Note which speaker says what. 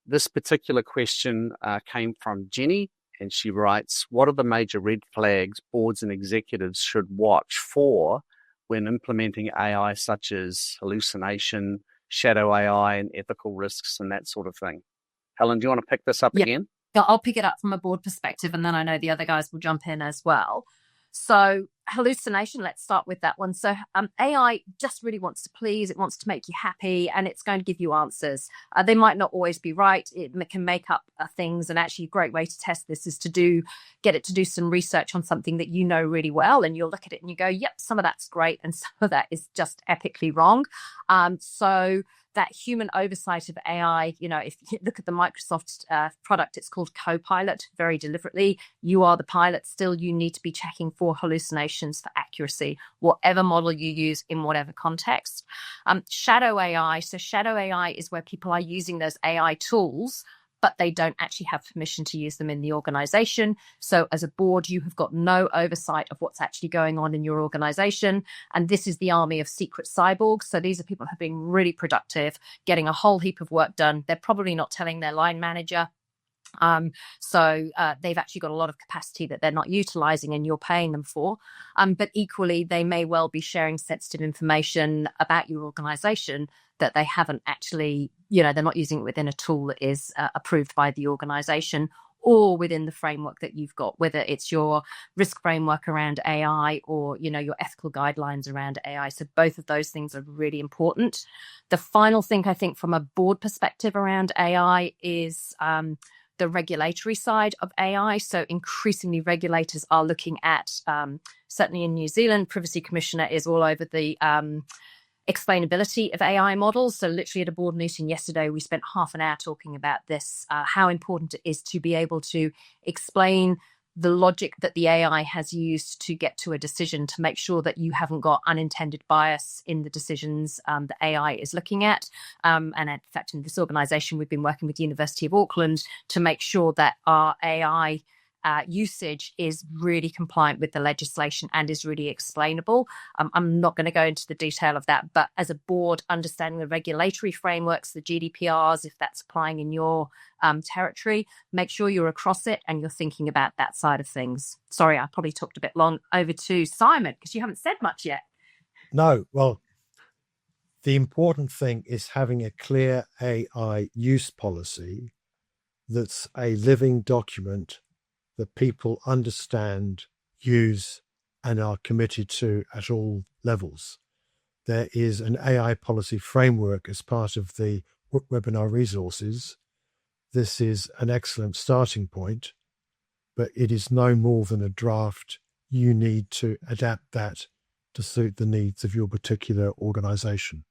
Speaker 1: This particular question came from Jenny, and she writes, what are the major red flags boards and executives should watch for when implementing AI, such as hallucination, shadow AI, and ethical risks and that sort of thing? Helen, do you want to pick this up again?
Speaker 2: Yeah, I'll pick it up from a board perspective, and then I know the other guys will jump in as well. So hallucination, let's start with that one. So AI just really wants to please, it wants to make you happy, and it's going to give you answers. They might not always be right. It can make up things, and actually a great way to test this is to get it to do some research on something that you know really well, and you'll look at it and you go, yep, some of that's great, and some of that is just epically wrong. So that human oversight of AI, if you look at the Microsoft product, it's called Copilot, very deliberately. You are the pilot. Still, you need to be checking for hallucinations, for accuracy, whatever model you use in whatever context. Shadow AI. So shadow AI is where people are using those AI tools, but they don't actually have permission to use them in the organization. So as a board, you have got no oversight of what's actually going on in your organization. And this is the army of secret cyborgs. So these are people who have been really productive, getting a whole heap of work done. They're probably not telling their line manager. So they've actually got a lot of capacity that they're not utilizing and you're paying them for. But equally, they may well be sharing sensitive information about your organization that they haven't actually, they're not using it within a tool that is approved by the organization or within the framework that you've got, whether it's your risk framework around AI or, your ethical guidelines around AI. So both of those things are really important. The final thing I think from a board perspective around AI is the regulatory side of AI. So increasingly regulators are looking at, certainly in New Zealand, Privacy Commissioner is all over the explainability of AI models. So literally at a board meeting yesterday, we spent half an hour talking about this, how important it is to be able to explain the logic that the AI has used to get to a decision, to make sure that you haven't got unintended bias in the decisions that AI is looking at. And in fact, in this organization, we've been working with the University of Auckland to make sure that our AI usage is really compliant with the legislation and is really explainable. I'm not going to go into the detail of that, but as a board, understanding the regulatory frameworks, the GDPRs, if that's applying in your territory, make sure you're across it and you're thinking about that side of things. Sorry, I probably talked a bit long. Over to Simon, because you haven't said much yet.
Speaker 3: No, well, the important thing is having a clear AI use policy that's a living document that people understand, use, and are committed to at all levels. There is an AI policy framework as part of the webinar resources. This is an excellent starting point, but it is no more than a draft. You need to adapt that to suit the needs of your particular organization.